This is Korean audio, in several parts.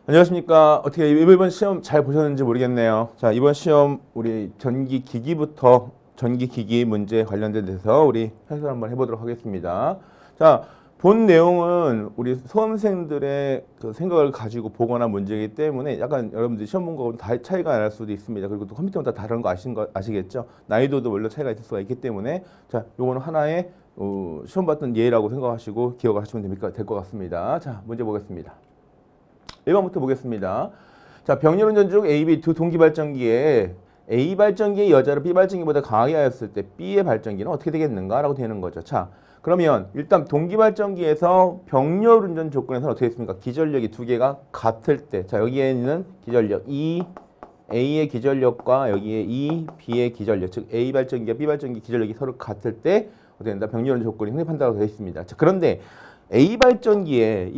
안녕하십니까. 어떻게 이번 시험 잘 보셨는지 모르겠네요. 자, 이번 시험 우리 전기기기부터 전기기기 문제 관련된 데서 우리 해설 한번 해보도록 하겠습니다. 자, 본 내용은 우리 수험생들의 그 생각을 가지고 보거나 문제이기 때문에 약간 여러분들이 시험 본 거하고 차이가 날 수도 있습니다. 그리고 또 컴퓨터마다 다른 거 아시겠죠? 난이도도 물론 차이가 있을 수가 있기 때문에 자, 요거는 하나의 시험 봤던 예라고 생각하시고 기억하시면 될 것 같습니다. 자, 문제 보겠습니다. 1번부터 보겠습니다. 자, 병렬운전 중 A, B 두 동기 발전기에 A 발전기의 여자를 B 발전기보다 강하게 하였을 때 B의 발전기는 어떻게 되겠는가? 라고 되는 거죠. 자, 그러면 일단 동기 발전기에서 병렬운전 조건에서는 어떻게 됐습니까? 기전력이 두 개가 같을 때. 자, 여기에 있는 기전력 E, A의 기전력과 여기에 E, B의 기전력. 즉, A 발전기와 B 발전기 기전력이 서로 같을 때 어떻게 된다? 병렬운전 조건이 성립한다고 되어 있습니다. 자, 그런데 A 발전기에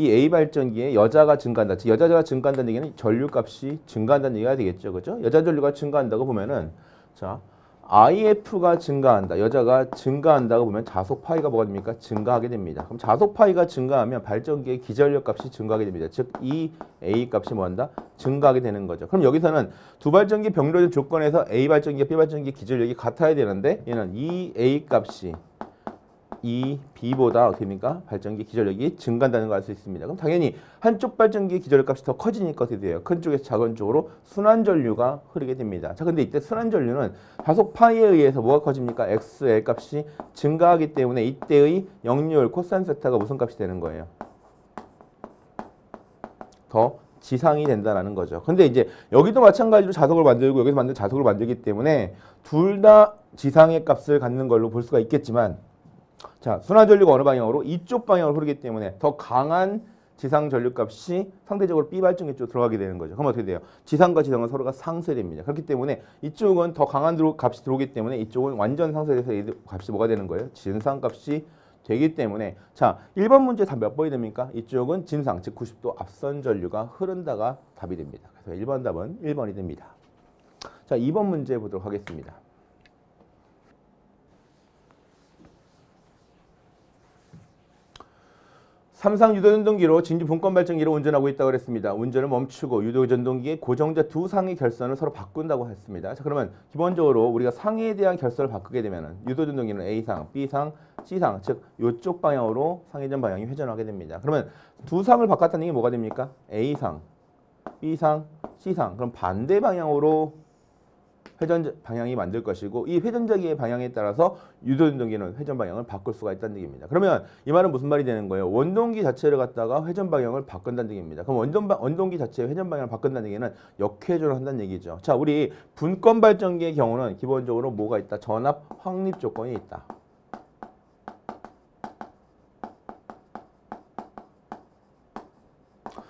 여자가 증가한다. 즉 여자가 증가한다는 얘기는 전류값이 증가한다는 얘기가 되겠죠. 그죠? 여자 전류가 증가한다고 보면은 자, IF가 증가한다. 여자가 증가한다고 보면 자속 파이가 뭐가 됩니까? 증가하게 됩니다. 그럼 자속 파이가 증가하면 발전기의 기전력 값이 증가하게 됩니다. 즉 이 A 값이 뭐한다? 증가하게 되는 거죠. 그럼 여기서는 두 발전기 병렬 조건에서 A 발전기와 B 발전기 기전력이 같아야 되는데 얘는 이 A 값이 이 B보다 어떻게 됩니까? 발전기 기전력이 증가한다는 걸 알 수 있습니다. 그럼 당연히 한쪽 발전기 기전력 값이 더 커지니까 어떻게 돼요? 큰 쪽에서 작은 쪽으로 순환 전류가 흐르게 됩니다. 자, 근데 이때 순환 전류는 자속 파이에 의해서 뭐가 커집니까? XL 값이 증가하기 때문에 이때의 역률 코사인 세타가 무슨 값이 되는 거예요? 더 지상이 된다는 거죠. 근데 이제 여기도 마찬가지로 자석을 만들고 여기서 만든 자석을 만들기 때문에 둘 다 지상의 값을 갖는 걸로 볼 수가 있겠지만 자, 순환 전류가 어느 방향으로? 이쪽 방향으로 흐르기 때문에 더 강한 지상 전류 값이 상대적으로 B 발전기 쪽으로 들어가게 되는 거죠. 그럼 어떻게 돼요? 지상과 지상은 서로가 상쇄됩니다. 그렇기 때문에 이쪽은 더 강한 값이 들어오기 때문에 이쪽은 완전 상쇄돼서 이 값이 뭐가 되는 거예요? 진상 값이 되기 때문에 자, 1번 문제 답 몇 번이 됩니까? 이쪽은 진상, 즉 90도 앞선 전류가 흐른다가 답이 됩니다. 그래서 1번 답은 1번이 됩니다. 자, 2번 문제 보도록 하겠습니다. 삼상 유도전동기로 진주 분권 발전기를 운전하고 있다고 그랬습니다. 운전을 멈추고 유도전동기의 고정자 두 상의 결선을 서로 바꾼다고 했습니다. 자, 그러면 기본적으로 우리가 상에 대한 결선을 바꾸게 되면 유도전동기는 A상, B상, C상, 즉 이쪽 방향으로 상회전 방향이 회전하게 됩니다. 그러면 두 상을 바꿨다는 게 뭐가 됩니까? A상, B상, C상. 그럼 반대 방향으로 회전 방향이 만들 것이고 이 회전자기의 방향에 따라서 유도전동기는 회전 방향을 바꿀 수가 있다는 얘기입니다. 그러면 이 말은 무슨 말이 되는 거예요? 원동기 자체를 갖다가 회전 방향을 바꾼다는 얘기입니다. 그럼 원동기 자체의 회전 방향을 바꾼다는 얘기는 역회전을 한다는 얘기죠. 자, 우리 분권 발전기의 경우는 기본적으로 뭐가 있다? 전압 확립 조건이 있다.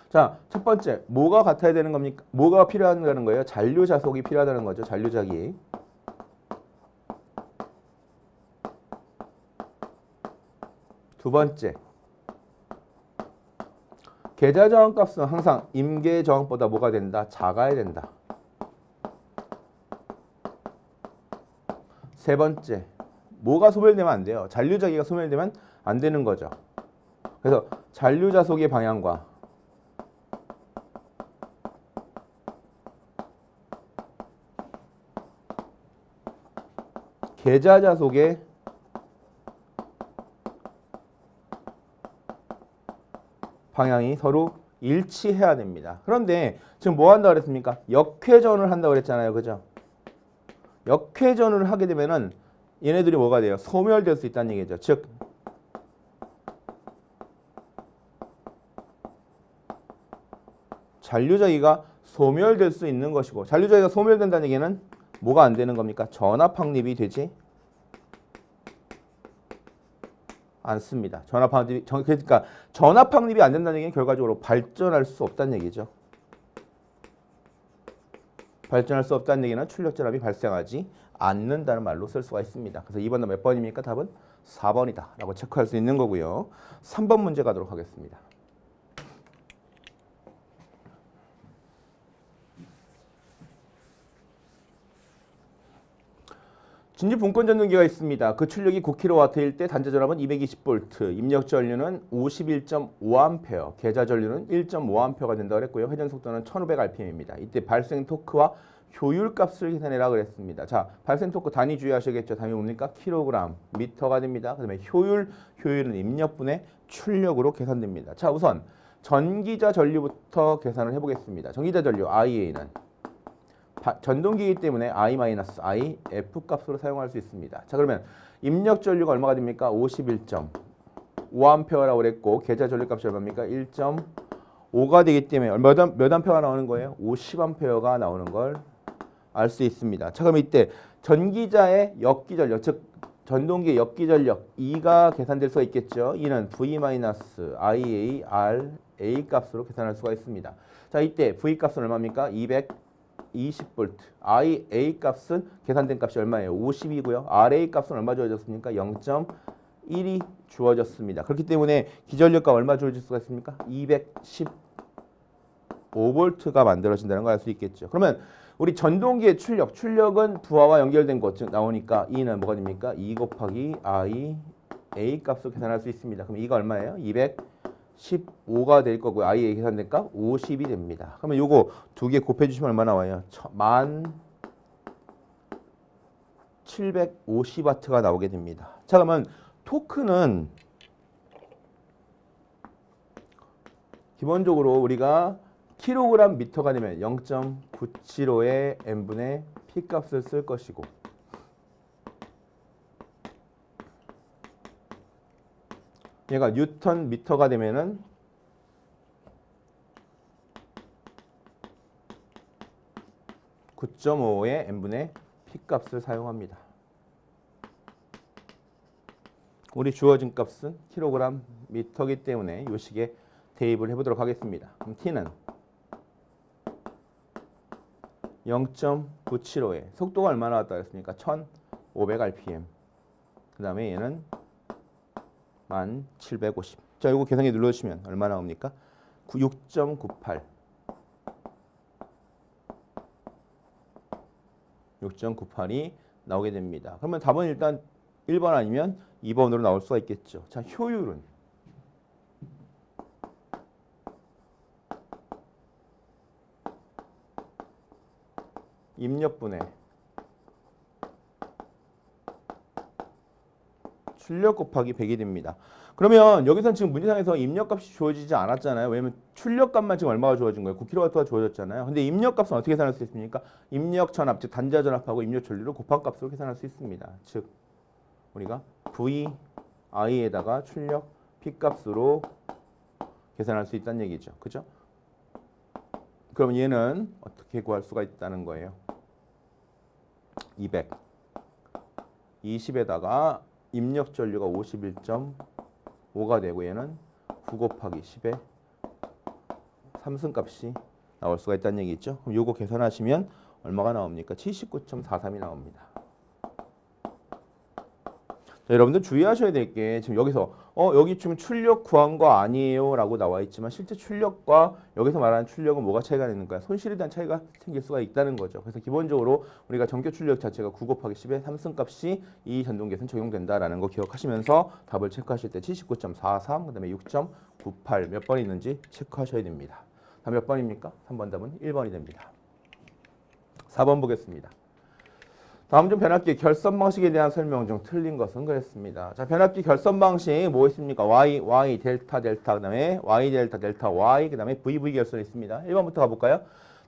자, 첫 번째, 뭐가 같아야 되는 겁니까? 뭐가 필요하다는 거예요? 잔류 자속이 필요하다는 거죠. 잔류자기. 두 번째, 계좌 저항 값은 항상 임계 저항보다 뭐가 된다? 작아야 된다. 세 번째, 뭐가 소멸되면 안 돼요? 잔류자기가 소멸되면 안 되는 거죠. 그래서 잔류 자속의 방향과 계좌 자속의 방향이 서로 일치해야 됩니다. 그런데 지금 뭐 한다고 그랬습니까? 역회전을 한다고 그랬잖아요. 그죠? 역회전을 하게 되면은 얘네들이 뭐가 돼요? 소멸될 수 있다는 얘기죠. 즉 잔류자기가 소멸될 수 있는 것이고 잔류자기가 소멸된다는 얘기는 뭐가 안 되는 겁니까? 전압 확립이 되지 않습니다. 그러니까 전압 확립이 안 된다는 얘기는 결과적으로 발전할 수 없다는 얘기죠. 발전할 수 없다는 얘기는 출력 전압이 발생하지 않는다는 말로 쓸 수가 있습니다. 그래서 2번 몇 번입니까? 답은 4번이다 라고 체크할 수 있는 거고요. 3번 문제 가도록 하겠습니다. 진지 분권 전등기가 있습니다. 그 출력이 9kW일 때 단자 전압은 220V, 입력 전류는 51.5A, 계좌 전류는 1.5A가 된다고 그랬고요. 회전 속도는 1500rpm입니다. 이때 발생 토크와 효율 값을 계산해라 그랬습니다. 자, 발생 토크 단위 주의하셔야겠죠. 단위 뭡니까? 킬로그램, 미터가 됩니다. 그다음에 효율은 입력분의 출력으로 계산됩니다. 자, 우선 전기자 전류부터 계산을 해보겠습니다. 전기자 전류 IA는 전동기이기 때문에 I-I F 값으로 사용할 수 있습니다. 자, 그러면 입력 전류가 얼마가 됩니까? 51.5A라고 그랬고 계좌 전류 값이 얼마입니까? 1.5가 되기 때문에 몇 A가 나오는 거예요? 50A가 나오는 걸 알 수 있습니다. 자, 그럼 이때 전기자의 역기전력, 즉 전동기의 역기전력 E가 계산될 수가 있겠죠. E는 V-IA RA 값으로 계산할 수가 있습니다. 자, 이때 V 값은 얼마입니까? 220V. IA 값은 계산된 값이 얼마예요? 50이고요. RA 값은 얼마 주어졌습니까? 0.1이 주어졌습니다. 그렇기 때문에 기전력값 얼마 주어질 수가 있습니까? 215V가 만들어진다는 걸 알 수 있겠죠. 그러면 우리 전동기의 출력은 부하와 연결된 것 즉 나오니까 E는 뭐가 됩니까? 2 곱하기 IA 값으로 계산할 수 있습니다. 그럼 E가 얼마예요? 215가 될 거고요. IA 계산된 값 50이 됩니다. 그러면 요거 두 개 곱해주시면 얼마 나와요? 1750W가 나오게 됩니다. 자, 그러면 토크는 기본적으로 우리가 킬로그램 미터가 되면 0.975의 n분의 p 값을 쓸 것이고 얘가 뉴턴 미터가 되면은 9.5의 n분의 p 값을 사용합니다. 우리 주어진 값은 킬로그램 미터이기 때문에 이 식에 대입을 해보도록 하겠습니다. 그럼 t는 0.975에 속도가 얼마나 나왔다 했습니까? 1500rpm. 그 다음에 얘는 1750. 자, 이거 계산기 눌러주시면 얼마 나옵니까? 6.98. 6.98이 나오게 됩니다. 그러면 답은 일단 1번 아니면 2번으로 나올 수가 있겠죠. 자, 효율은 입력분의 출력 곱하기 100이 됩니다. 그러면 여기서는 지금 문제상에서 입력값이 주어지지 않았잖아요. 왜냐면 출력값만 지금 얼마가 주어진 거예요? 9kW가 주어졌잖아요. 근데 입력값은 어떻게 계산할 수 있습니까? 입력 전압, 즉 단자 전압하고 입력 전류를 곱한 값으로 계산할 수 있습니다. 즉 우리가 VI에다가 출력 P값으로 계산할 수 있다는 얘기죠. 그죠? 그럼 얘는 어떻게 구할 수가 있다는 거예요? 200. 20에다가 입력 전류가 51.5가 되고 얘는 9 곱하기 10의 삼승값이 나올 수가 있다는 얘기 있죠. 그럼 요거 계산하시면 얼마가 나옵니까? 79.43이 나옵니다. 자, 여러분들 주의하셔야 될 게 지금 여기서 여기 지금 출력 구한 거 아니에요 라고 나와 있지만 실제 출력과 여기서 말하는 출력은 뭐가 차이가 나는 거야? 손실에 대한 차이가 생길 수가 있다는 거죠. 그래서 기본적으로 우리가 전교 출력 자체가 9 곱하기 10의 삼승값이 이 전동기에서는 적용된다라는 거 기억하시면서 답을 체크하실 때 79.43, 그 다음에 6.98 몇 번 있는지 체크하셔야 됩니다. 답 몇 번입니까? 3번 답은 1번이 됩니다. 4번 보겠습니다. 다음 중 변압기 결선 방식에 대한 설명 중 틀린 것은 그랬습니다. 자, 변압기 결선 방식 뭐 있습니까? Y, 델타, 그 다음에 Y, 델타, Y, 그 다음에 VV 결선이 있습니다. 1번부터 가볼까요?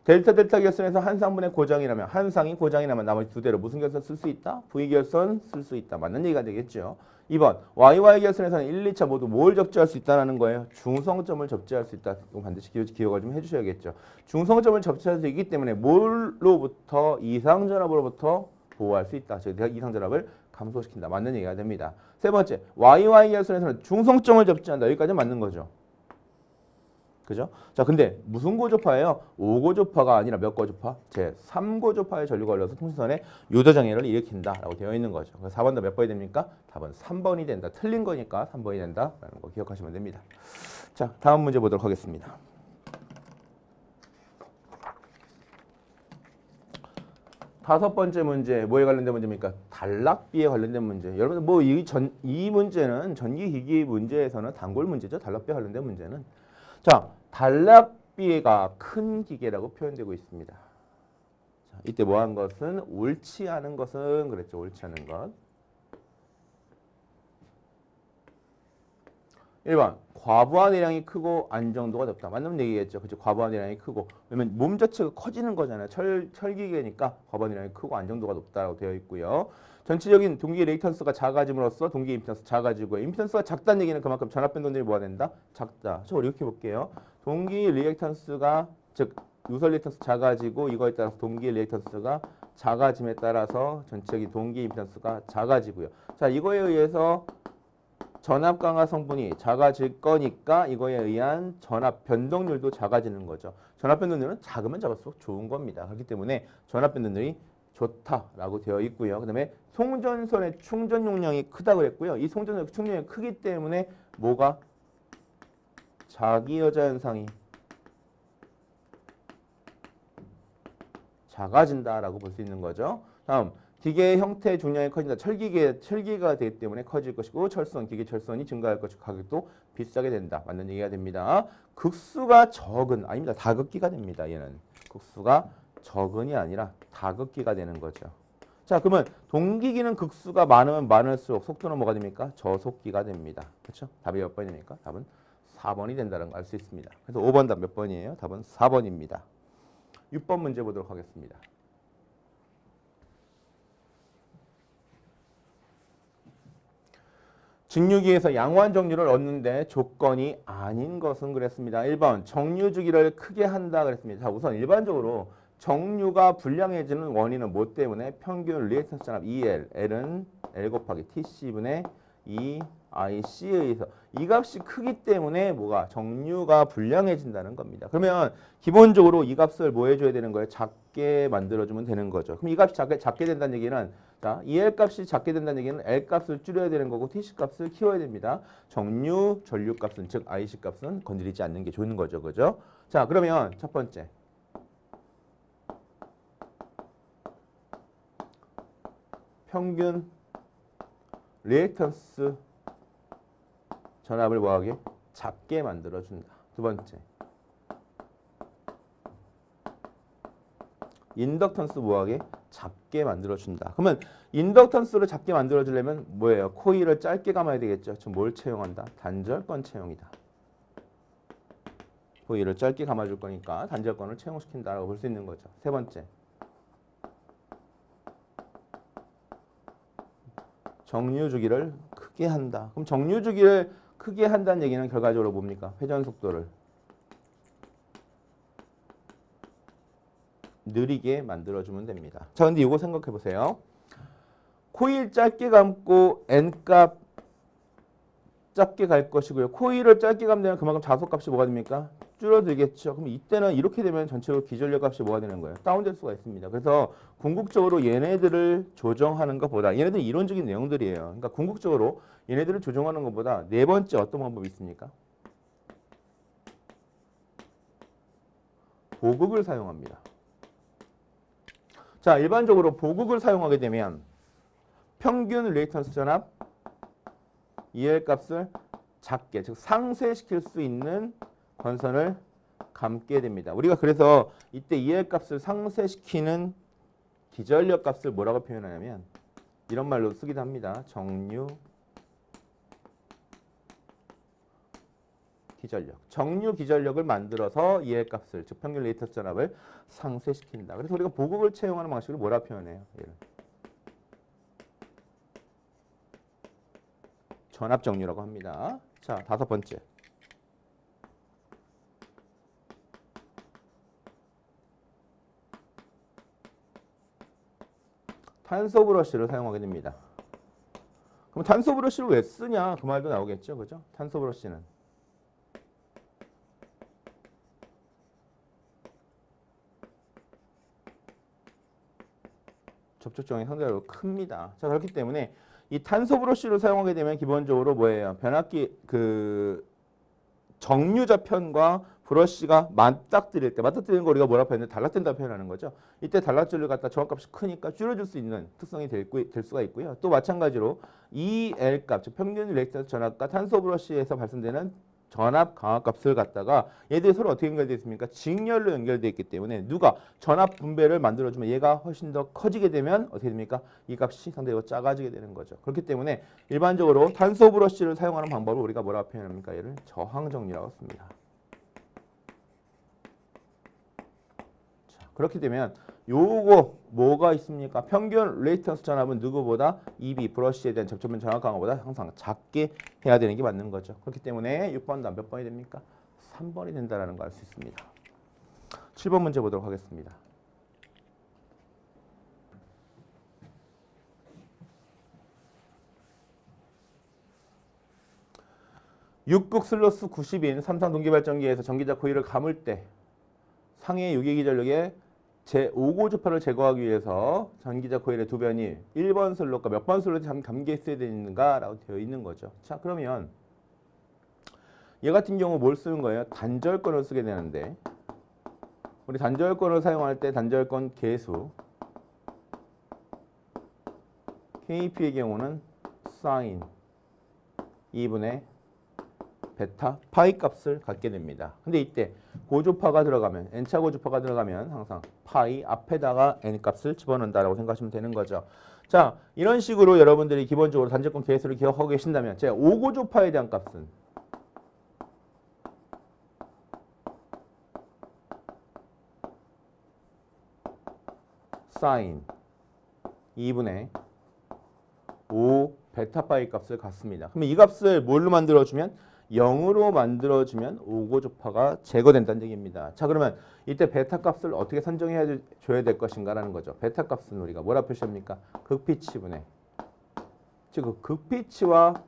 델타 결선에서 한 상분의 고정이라면, 한 상이 고정이라면 나머지 두 대로 무슨 결선 쓸 수 있다? V 결선 쓸 수 있다. 맞는 얘기가 되겠죠. 2번, Y 결선에서는 1, 2차 모두 뭘 적재할 수 있다는 거예요? 중성점을 접재할 수 있다. 이거 반드시 기억을 좀 해주셔야겠죠. 중성점을 접재할 수 있기 때문에 뭘로부터 이상전압으로부터 보호할 수 있다. 즉 이상전압을 감소시킨다. 맞는 얘기가 됩니다. 세 번째, YY 결선에서는 중성점을 접지한다. 여기까지 맞는 거죠. 그죠? 자, 근데 무슨 고조파예요? 5고조파가 아니라 몇 고조파? 제 3고조파의 전류가 흘러서 통신선에 요도장애를 일으킨다라고 되어 있는 거죠. 그래서 4번 답 몇 번이 됩니까? 답은 3번이 된다. 틀린 거니까 3번이 된다라는 거 기억하시면 됩니다. 자, 다음 문제 보도록 하겠습니다. 5번째 문제, 뭐에 관련된 문제입니까? 단락비에 관련된 문제. 여러분 뭐 이 문제는 전기기기 문제에서는 단골 문제죠. 단락비에 관련된 문제는. 자, 단락비가 큰 기계라고 표현되고 있습니다. 자, 이때 뭐 한 것은 옳지 않은 것은 그랬죠. 옳지 않은 것. 1번 과부하 내량이 크고 안정도가 높다. 맞는 얘기겠죠. 그죠? 과부하 내량이 크고. 왜냐면 몸 자체가 커지는 거잖아요. 철기계니까 과부하 내량이 크고 안정도가 높다라고 되어 있고요. 전체적인 동기 레이턴스가 작아짐으로써 동기 임피던스 작아지고 임피던스가 작다는 얘기는 그만큼 전압 변동들이 뭐가 된다? 작다. 저 이렇게 볼게요. 동기 리액턴스가 즉 누설 리액턴스 작아지고 이거에 따라서 동기 리액턴스가 작아짐에 따라서 전체적인 동기 임피던스가 작아지고요. 자, 이거에 의해서 전압 강화 성분이 작아질 거니까 이거에 의한 전압 변동률도 작아지는 거죠. 전압 변동률은 작으면 작을수록 좋은 겁니다. 그렇기 때문에 전압 변동률이 좋다라고 되어 있고요. 그다음에 송전선의 충전 용량이 크다고 그랬고요. 이 송전선의 충전이 크기 때문에 뭐가 자기여자 현상이 작아진다라고 볼 수 있는 거죠. 다음 기계의 형태 중량이 커진다. 철기가 되기 때문에 커질 것이고 기계 철선이 증가할 것이고 가격도 비싸게 된다. 맞는 얘기가 됩니다. 극수가 적은 아닙니다. 다극기가 됩니다. 얘는 극수가 적은이 아니라 다극기가 되는 거죠. 자, 그러면 동기기는 극수가 많으면 많을수록 속도는 뭐가 됩니까? 저속기가 됩니다. 그렇죠? 답이 몇 번입니까? 답은 4번이 된다는 걸 알 수 있습니다. 그래서 5번 답 몇 번이에요? 답은 4번입니다. 6번 문제 보도록 하겠습니다. 직류기에서 양호한 정류를 얻는데 조건이 아닌 것은 그랬습니다. 1번 정류 주기를 크게 한다 그랬습니다. 자, 우선 일반적으로 정류가 불량해지는 원인은 뭐 때문에? 평균 리액턴스 전압 EL, L은 L 곱하기 TC분의 EIC에 의해서 이 값이 크기 때문에 뭐가 정류가 불량해진다는 겁니다. 그러면 기본적으로 이 값을 뭐 해줘야 되는 거예요? 작게 만들어주면 되는 거죠. 그럼 이 값이 작게 된다는 얘기는 자, EL 값이 작게 된다는 얘기는 L 값을 줄여야 되는 거고 TC 값을 키워야 됩니다. 정류, 전류 값은 즉 IC 값은 건드리지 않는 게 좋은 거죠. 그죠? 자, 그러면 첫 번째 평균 리액턴스 전압을 뭐하게? 작게 만들어준다. 두 번째 인덕턴스 뭐하게? 작게 만들어준다. 그러면 인덕턴스를 작게 만들어주려면 뭐예요? 코일을 짧게 감아야 되겠죠. 지금 뭘 채용한다? 단절권 채용이다. 코일을 짧게 감아줄 거니까 단절권을 채용시킨다라고 볼 수 있는 거죠. 세 번째 정류 주기를 크게 한다. 그럼 정류 주기를 크게 한다는 얘기는 결과적으로 뭡니까? 회전 속도를 느리게 만들어주면 됩니다. 자, 근데 이거 생각해 보세요. 코일 짧게 감고 N값 짧게 갈 것이고요. 코일을 짧게 감면 그만큼 자속값이 뭐가 됩니까? 줄어들겠죠. 그럼 이때는 이렇게 되면 전체적으로 기전력 값이 뭐가 되는 거예요? 다운될 수가 있습니다. 그래서 궁극적으로 얘네들을 조정하는 것보다 얘네들은 이론적인 내용들이에요. 그러니까 궁극적으로 얘네들을 조정하는 것보다 네 번째 어떤 방법이 있습니까? 보극을 사용합니다. 자, 일반적으로 보극을 사용하게 되면 평균 리액턴스 전압 EL 값을 작게, 즉 상쇄시킬 수 있는 건선을 감게 됩니다. 우리가 그래서 이때 EL 값을 상쇄시키는 기전력 값을 뭐라고 표현하냐면 이런 말로 쓰기도 합니다. 정류 기전력. 정류 기전력을 만들어서 EL 값을, 즉 평균 리액턴스 전압을 상쇄시킨다. 그래서 우리가 보극을 채용하는 방식을 뭐라 표현해요? 얘를. 전압 정류라고 합니다. 자, 다섯 번째. 탄소 브러쉬를 사용하게 됩니다. 그럼 탄소 브러쉬를 왜 쓰냐? 그 말도 나오겠죠. 그죠? 탄소 브러쉬는 접촉점이 상대적으로 큽니다. 자, 그렇기 때문에 이 탄소 브러쉬를 사용하게 되면 기본적으로 뭐예요? 변압기 정류 저편과 브러쉬가 맞닥뜨릴 때, 맞닥뜨리는 거 우리가 뭐라고 했는데 달라뜨린다고 표현하는 거죠. 이때 달라뜨리를 갖다 정확값이 크니까 줄여줄 수 있는 특성이 될 수가 있고요. 또 마찬가지로 이 L값, 즉 평균 리액턴스 전압과 탄소 브러쉬에서 발생되는 전압 강압값을 갖다가 얘들이 서로 어떻게 연결되어 있습니까? 직렬로 연결되어 있기 때문에 누가 전압 분배를 만들어주면 얘가 훨씬 더 커지게 되면 어떻게 됩니까? 이 값이 상대적으로 작아지게 되는 거죠. 그렇기 때문에 일반적으로 탄소 브러쉬를 사용하는 방법을 우리가 뭐라고 표현합니까? 얘를 저항정리라고 씁니다. 자, 그렇게 되면 요거 뭐가 있습니까? 평균 레이턴스 전압은 누구보다 EB 브러쉬에 대한 접촉면 전압 강화보다 항상 작게 해야 되는 게 맞는 거죠. 그렇기 때문에 6번도 몇 번이 됩니까? 3번이 된다는 걸 알 수 있습니다. 7번 문제 보도록 하겠습니다. 육극 슬로스 90인 삼성 동기발전기에서 전기자 코일을 감을 때 상해 유기기 전력에 제5고 주파를 제거하기 위해서 전기자 코일의 두 변이 1번 슬롯과 몇 번 슬롯이 담겨 있어야 되는가라고 되어 있는 거죠. 자, 그러면 얘 같은 경우 뭘 쓰는 거예요? 단절권을 쓰게 되는데 우리 단절권을 사용할 때 단절권 계수 KP의 경우는 사인 2분의 베타 파이 값을 갖게 됩니다. 근데 이때 고주파가 들어가면 n차 고주파가 들어가면 항상 파이 앞에다가 n 값을 집어넣는다라고 생각하시면 되는 거죠. 자, 이런 식으로 여러분들이 기본적으로 단절권 계수를 기억하고 계신다면 제 5고주파에 대한 값은 사인 2분의 5 베타 파이 값을 갖습니다. 그러면 이 값을 뭘로 만들어주면 0으로 만들어주면 5고주파가 제거된다는 얘기입니다. 자, 그러면 이때 베타 값을 어떻게 선정해 줘야 될 것인가라는 거죠. 베타 값은 우리가 뭐라 표시합니까? 극피치분의 즉 그 극피치와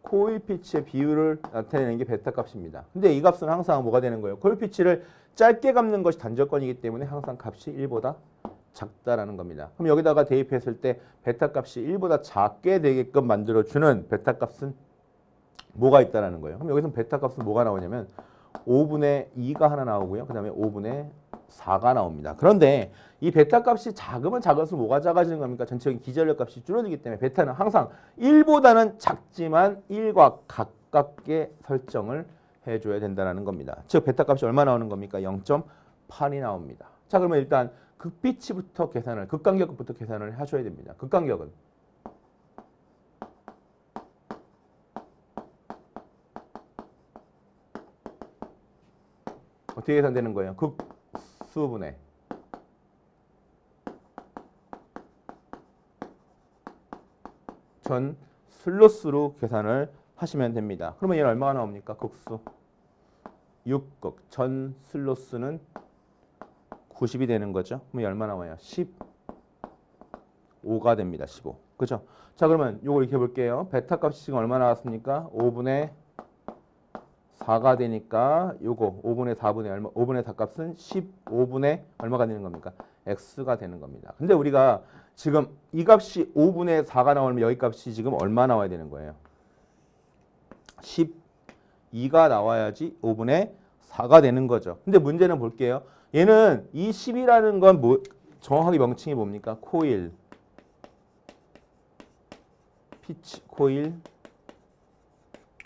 코일 피치의 비율을 나타내는 게 베타 값입니다. 근데 이 값은 항상 뭐가 되는 거예요? 코일 피치를 짧게 감는 것이 단절권이기 때문에 항상 값이 1보다 작다라는 겁니다. 그럼 여기다가 대입했을 때 베타 값이 1보다 작게 되게끔 만들어주는 베타 값은 뭐가 있다라는 거예요. 그럼 여기서 베타 값은 뭐가 나오냐면 5분의 2가 하나 나오고요. 그 다음에 5분의 4가 나옵니다. 그런데 이 베타 값이 작으면 작을수록 뭐가 작아지는 겁니까? 전체적인 기전력 값이 줄어들기 때문에 베타는 항상 1보다는 작지만 1과 가깝게 설정을 해줘야 된다는 겁니다. 즉 베타 값이 얼마 나오는 겁니까? 0.8이 나옵니다. 자, 그러면 일단 극비치부터 계산을, 극간격부터 계산을 하셔야 됩니다. 극간격은 어떻게 계산되는 거예요? 극수분의 전 슬로스로 계산을 하시면 됩니다. 그러면 얘는 얼마가 나옵니까? 극수 6극 전 슬로스는 90이 되는 거죠. 그럼 얼마 나와요? 15가 됩니다. 15. 그죠? 자, 그러면 요거 이렇게 볼게요. 베타 값이 지금 얼마 나왔습니까? 5분의 4가 되니까 요거 5분의 4분의 얼마 5분의 4 값은 15분의 얼마가 되는 겁니까? x가 되는 겁니다. 근데 우리가 지금 이 값이 5분의 4가 나오면 여기 값이 지금 얼마 나와야 되는 거예요? 12가 나와야지 5분의 4가 되는 거죠. 근데 문제는 볼게요. 얘는 이 10이라는 건 뭐 정확하게 명칭이 뭡니까? 코일 피치 코일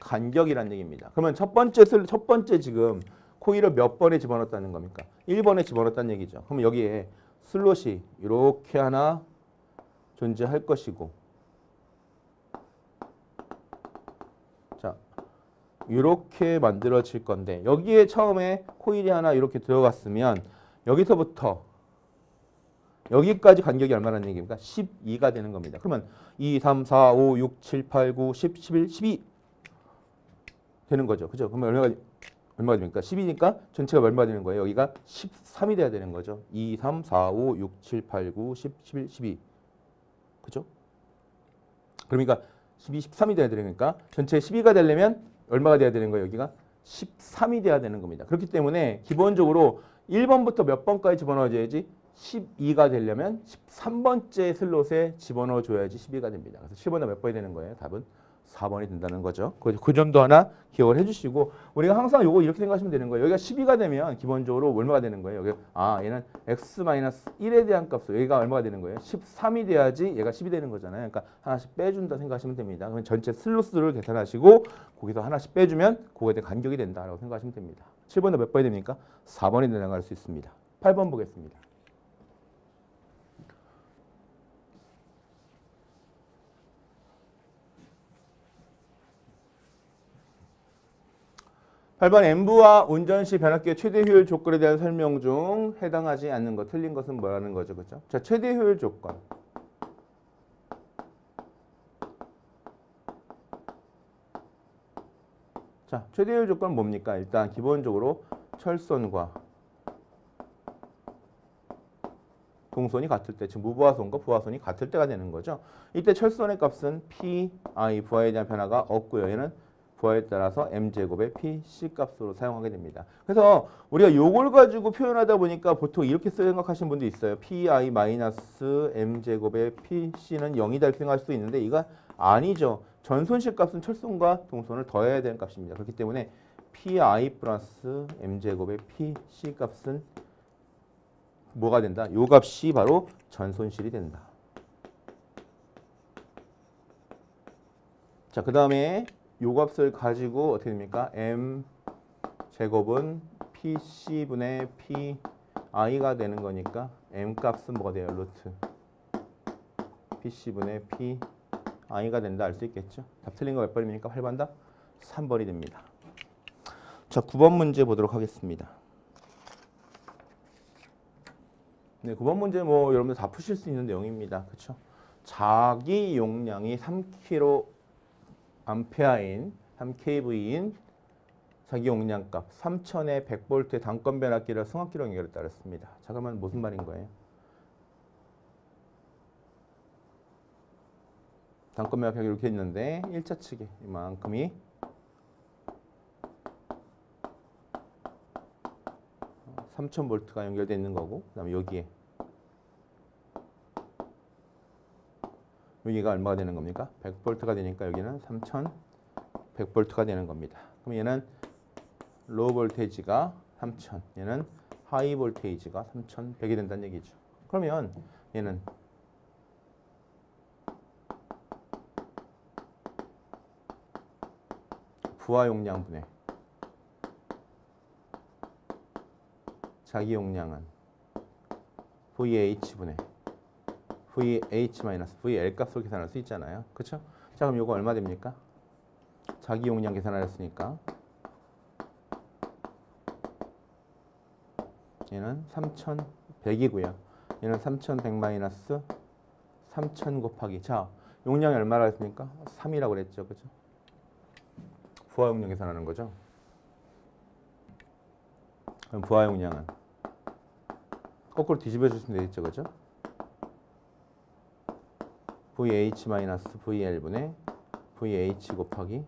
간격이라는 얘기입니다. 그러면 첫 번째 지금 코일을 몇 번에 집어넣었다는 겁니까? 1번에 집어넣었다는 얘기죠. 그러면 여기에 슬롯이 이렇게 하나 존재할 것이고, 자, 이렇게 만들어질 건데 여기에 처음에 코일이 하나 이렇게 들어갔으면 여기서부터 여기까지 간격이 얼마라는 얘기입니까? 12가 되는 겁니다. 그러면 2, 3, 4, 5, 6, 7, 8, 9, 10, 11, 12 되는 거죠. 그죠? 그러면 얼마가 됩니까? 10이니까 전체가 얼마 되는 거예요? 여기가 13이 돼야 되는 거죠. 2, 3, 4, 5, 6, 7, 8, 9, 10, 11, 12. 그죠? 그러니까 12, 13이 돼야 되니까 전체 12가 되려면 얼마가 돼야 되는 거예요? 여기가 13이 돼야 되는 겁니다. 그렇기 때문에 기본적으로 1번부터 몇 번까지 집어넣어줘야지 12가 되려면 13번째 슬롯에 집어넣어줘야지 12가 됩니다. 그래서 10번에 몇 번이 되는 거예요? 답은 4번이 된다는 거죠. 그 점도 하나 기억을 해주시고 우리가 항상 요거 이렇게 생각하시면 되는 거예요. 여기가 12가 되면 기본적으로 얼마가 되는 거예요? 여기 얘는 x-1에 대한 값으로 여기가 얼마가 되는 거예요? 13이 돼야지 얘가 10이 되는 거잖아요. 그러니까 하나씩 빼준다 생각하시면 됩니다. 그러면 전체 슬로스를 계산하시고 거기서 하나씩 빼주면 그거에 대한 간격이 된다라고 생각하시면 됩니다. 7번은 몇 번이 됩니까? 4번이 나갈 수 있습니다. 8번 보겠습니다. 8번 M부와 운전 시 변압기의 최대 효율 조건에 대한 설명 중 해당하지 않는 것, 틀린 것은 뭐라는 거죠, 그렇죠? 자, 최대 효율 조건. 자, 최대 효율 조건은 뭡니까? 일단 기본적으로 철선과 동선이 같을 때, 즉 무부하선과 부하선이 같을 때가 되는 거죠. 이때 철선의 값은 PI, 부하에 대한 변화가 없고요. 얘는 부하에 따라서 m제곱의 pc 값으로 사용하게 됩니다. 그래서 우리가 요걸 가지고 표현하다 보니까 보통 이렇게 생각하시는 분도 있어요. pi 마이너스 m제곱의 pc는 0이다 이렇게 생각할 수도 있는데 이거 아니죠. 전손실 값은 철선과 동선을 더해야 되는 값입니다. 그렇기 때문에 pi 플러스 m제곱의 pc 값은 뭐가 된다? 요 값이 바로 전손실이 된다. 자, 그 다음에 요 값을 가지고 어떻게 됩니까? m 제곱은 pc분의 pi가 되는 거니까 m 값은 뭐가 돼요? 루트 pc분의 pi가 된다 알 수 있겠죠? 답 틀린 거 몇 번입니까? 8번 답 3번이 됩니다. 자, 9번 문제 보도록 하겠습니다. 네, 9번 문제 뭐 여러분들 다 푸실 수 있는 내용입니다. 그렇죠? 자기 용량이 3kA인 3kV인 자기 용량값 3000의 100V의 단건 변압기를 승합기로 연결에 따랐습니다. 자, 그러면 무슨 말인 거예요? 단건 변압기가 이렇게 있는데 1차 측에 이만큼이 3000V가 연결되어 있는 거고 그 다음에 여기가 얼마가 되는 겁니까? 100V가 되니까 여기는 3100V가 되는 겁니다. 그럼 얘는 로우 볼테이지가 3000, 얘는 하이 볼테이지가 3100이 된다는 얘기죠. 그러면 얘는 부하 용량분의 자기 용량은 VH분의 VH-VL 값으로 계산할 수 있잖아요. 그렇죠? 자, 그럼 이거 얼마 됩니까? 자기 용량 계산하였으니까 얘는 3100이고요. 얘는 3100 마이너스 3000 곱하기 자, 용량이 얼마라 했습니까? 3이라고 그랬죠. 그죠? 부하 용량 계산하는 거죠. 그럼 부하 용량은 거꾸로 뒤집어 주시면 되겠죠. 그죠? VH-VL분의 VH 곱하기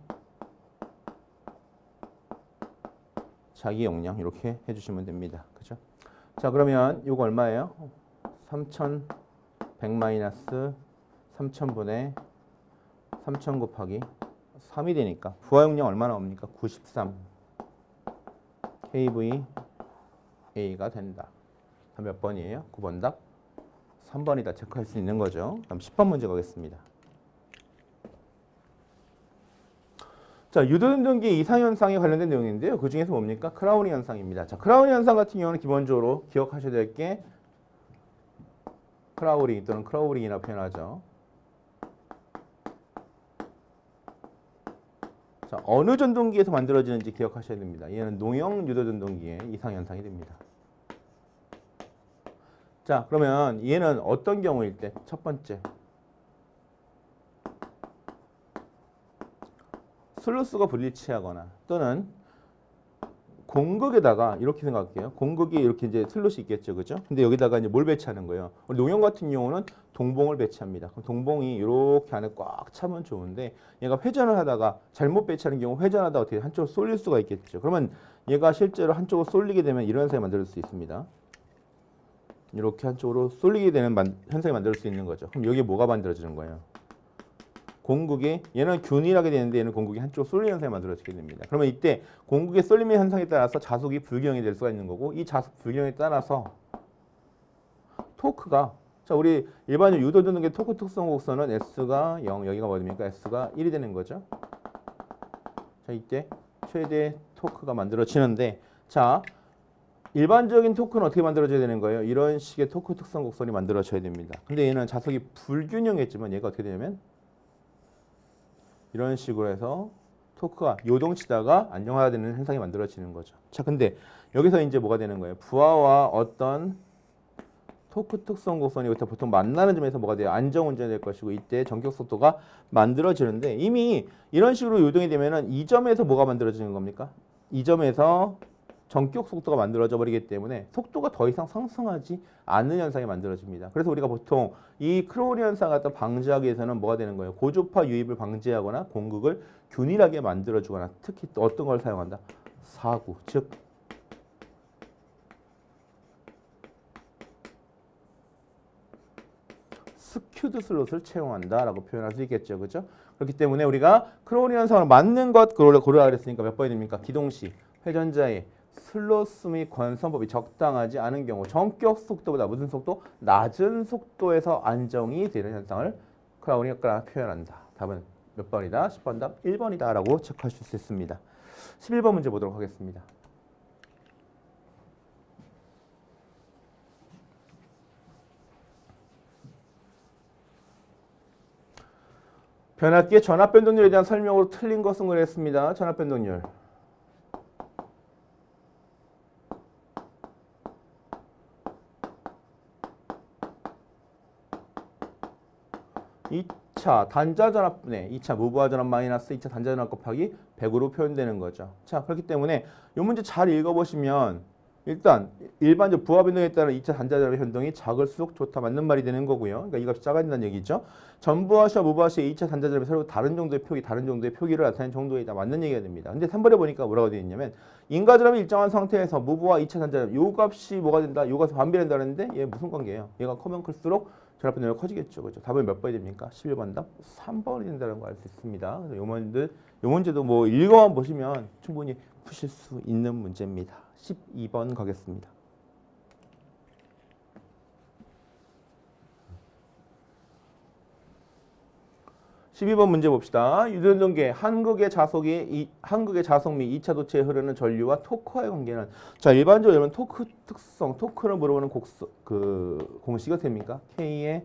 자기 용량 이렇게 해주시면 됩니다. 그죠? 자, 그러면 이거 얼마예요? 3100 마이너스 3000분의 3000 곱하기 3이 되니까 부하 용량 얼마 나옵니까? 93 kVA가 된다. 몇 번이에요? 9번 답 3번이다 체크할 수 있는 거죠. 다음 10번 문제 가겠습니다. 자, 유도전등기 이상현상에 관련된 내용인데요. 그 중에서 뭡니까? 크라우닝 현상입니다. 자, 크라우닝 현상 같은 경우는 기본적으로 기억하셔야 될 게 크라우링 또는 크라우링이라고 표현하죠. 자, 어느 전동기에서 만들어지는지 기억하셔야 됩니다. 얘는 농형 유도전동기의 이상현상이 됩니다. 자, 그러면 얘는 어떤 경우일 때? 첫 번째, 슬로스가 불일치하거나 또는 공극에다가 이렇게 생각할게요. 공극이 이렇게 이제 슬롯이 있겠죠, 그죠? 근데 여기다가 이제 뭘 배치하는 거예요? 농형 같은 경우는 동봉을 배치합니다. 그럼 동봉이 이렇게 안에 꽉 차면 좋은데 얘가 회전을 하다가 잘못 배치하는 경우 회전하다가 어떻게 한쪽으로 쏠릴 수가 있겠죠. 그러면 얘가 실제로 한쪽으로 쏠리게 되면 이런 현상이 만들 수 있습니다. 이렇게 한쪽으로 쏠리게 되는 현상이 만들 수 있는 거죠. 그럼 여기에 뭐가 만들어지는 거예요? 공국이 얘는 균일하게 되는데 얘는 공국이 한쪽 쏠림 현상이 만들어지게 됩니다. 그러면 이때 공국의 쏠림의 현상에 따라서 자속이 불균형이 될 수가 있는 거고 이 자속 불균형에 따라서 토크가 자 우리 일반적으로 유도되는 토크 특성 곡선은 S가 0 여기가 뭐입니까? S가 1이 되는 거죠. 자 이때 최대 토크가 만들어지는데 자 일반적인 토크는 어떻게 만들어져야 되는 거예요? 이런 식의 토크 특성 곡선이 만들어져야 됩니다. 근데 얘는 자석이 불균형했지만 얘가 어떻게 되냐면 이런 식으로 해서 토크가 요동치다가 안정화되는 현상이 만들어지는 거죠. 자 근데 여기서 이제 뭐가 되는 거예요? 부하와 어떤 토크 특성 곡선이 보통 만나는 점에서 뭐가 돼요? 안정운전이 될 것이고 이때 전격 속도가 만들어지는데 이미 이런 식으로 요동이 되면은 이 점에서 뭐가 만들어지는 겁니까? 이 점에서 전격 속도가 만들어져 버리기 때문에 속도가 더 이상 상승하지 않는 현상이 만들어집니다. 그래서 우리가 보통 이 크로우리 현상을 갖다 방지하기 위해서는 뭐가 되는 거예요? 고조파 유입을 방지하거나 공극을 균일하게 만들어주거나 특히 또 어떤 걸 사용한다? 사구, 즉 스큐드 슬롯을 채용한다라고 표현할 수 있겠죠. 그렇죠? 그렇기 때문에 우리가 크로우리 현상을 맞는 것 고르라 그랬으니까 몇 번이 됩니까? 기동시, 회전자의 슬로스 및 권선법이 적당하지 않은 경우 전격 속도보다 무슨 속도? 낮은 속도에서 안정이 되는 현상을 크로우리가 표현한다. 답은 몇 번이다? 10번 답 1번이다 라고 체크하실 수 있습니다. 11번 문제 보도록 하겠습니다. 변압기의 전압 변동률에 대한 설명으로 틀린 것은 그랬습니다. 전압 변동률. 이 차 단자 전압분의 2차 무부하 전압 마이너스 2차 단자 전압 곱하기 100으로 표현되는 거죠. 자, 그렇기 때문에 이 문제 잘 읽어보시면 일단 일반적 부하 변동에 따른 2차 단자 전압 변동이 작을수록 좋다 맞는 말이 되는 거고요. 그러니까 이 값이 작아야 된다는 얘기죠. 전부하시와 무부하시의 2차 단자 전압이 서로 다른 정도의 표기, 다른 정도의 표기를 나타내는 정도이다 맞는 얘기가 됩니다. 근데 3번에 보니까 뭐라고 되어 있냐면 인가 전압이 일정한 상태에서 무부하 2차 단자 전압 요 값이 뭐가 된다? 요 값이 반비된다는데 얘 무슨 관계예요? 얘가 커면 클수록 전압 변동이 커지겠죠. 그렇죠? 답은 몇 번이 됩니까? 11번 답 3번이 된다는 걸 알 수 있습니다. 그래서 요 문제도 뭐 읽어만 보시면 충분히 푸실 수 있는 문제입니다. 12번 가겠습니다. 12번 문제 봅시다. 유전전개 한극의 자속 및 2차 도체에 흐르는 전류와 토크와의 관계는 자 일반적으로 여러분 토크 특성 토크를 물어보는 공식이 됩니까? K의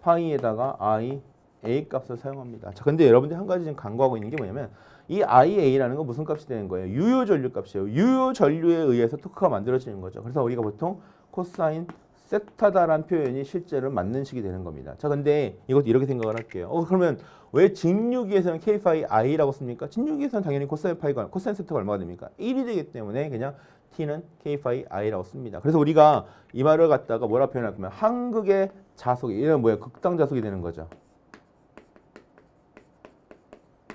파이에다가 I A 값을 사용합니다. 자 근데 여러분들이 한 가지 지금 간과하고 있는 게 뭐냐면 이 IA라는 건 무슨 값이 되는 거예요? 유효 전류 값이에요. 유효 전류에 의해서 토크가 만들어지는 거죠. 그래서 우리가 보통 코사인 세타다라는 표현이 실제로 맞는 식이 되는 겁니다. 자, 근데 이것도 이렇게 생각을 할게요. 그러면 왜 직류기에서는 K 파이 I라고 씁니까? 직류기에서는 당연히 코사인 파이가 코사인 세타가 얼마가 됩니까? 1이 되기 때문에 그냥 T는 K 파이 I라고 씁니다. 그래서 우리가 이 말을 갖다가 뭐라 표현할 거면 한극의 자속이 이런 뭐야? 극당 자속이 되는 거죠.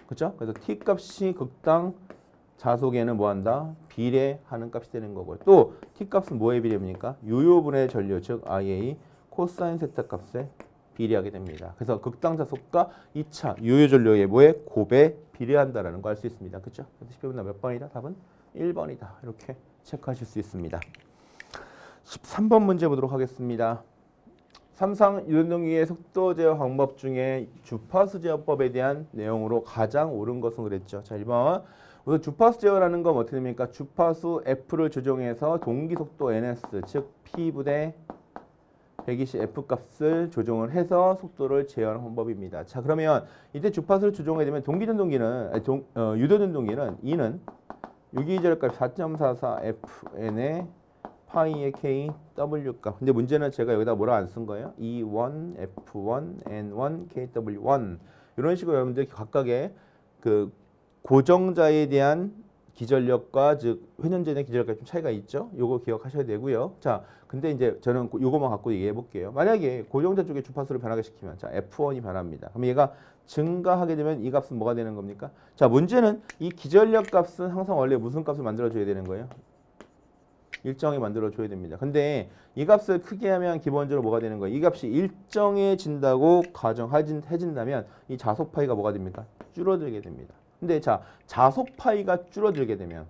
그렇죠? 그래서 T 값이 극당 자속에는 뭐한다? 비례하는 값이 되는 거고요. 또 T 값은 뭐에 비례합니까? 유효분의 전류 즉 IA 코사인 세타 값에 비례하게 됩니다. 그래서 극당 자속과 2차 유효 전류의 뭐에 곱에 비례한다라는 거 알 수 있습니다. 그렇죠? 그래서 10번은 몇 번이다? 답은 1번이다. 이렇게 체크하실 수 있습니다. 13번 문제 보도록 하겠습니다. 삼상 유전동기의 속도 제어 방법 중에 주파수 제어법에 대한 내용으로 가장 옳은 것은 그랬죠. 자, 1번. 우선 주파수 제어라는 건 어떻게 됩니까? 주파수 F를 조정해서 동기 속도 NS, 즉 P분의 120 F 값을 조정을 해서 속도를 제어하는 방법입니다. 자, 그러면 이때 주파수를 조정하게 되면 유도전동기는 E는 유기절값 4.44 FN의 파이의 K, W 값. 근데 문제는 제가 여기다 뭐라 안 쓴 거예요? E1, F1, N1, KW1 이런 식으로 여러분들 각각의 그 고정자에 대한 기전력과 즉 회전자에 대한 기전력과 좀 차이가 있죠. 요거 기억하셔야 되고요. 자, 근데 이제 저는 요거만 갖고 얘기해 볼게요. 만약에 고정자 쪽에 주파수를 변하게 시키면 자, F1이 변합니다. 그럼 얘가 증가하게 되면 이 값은 뭐가 되는 겁니까? 자, 문제는 이 기전력 값은 항상 원래 무슨 값을 만들어 줘야 되는 거예요? 일정하게 만들어줘야 됩니다. 근데 이 값을 크게 하면 기본적으로 뭐가 되는 거예요? 이 값이 일정해진다고 가정해진다면 이 자속 파이가 뭐가 됩니까? 줄어들게 됩니다. 근데 자, 자속 파이가 줄어들게 되면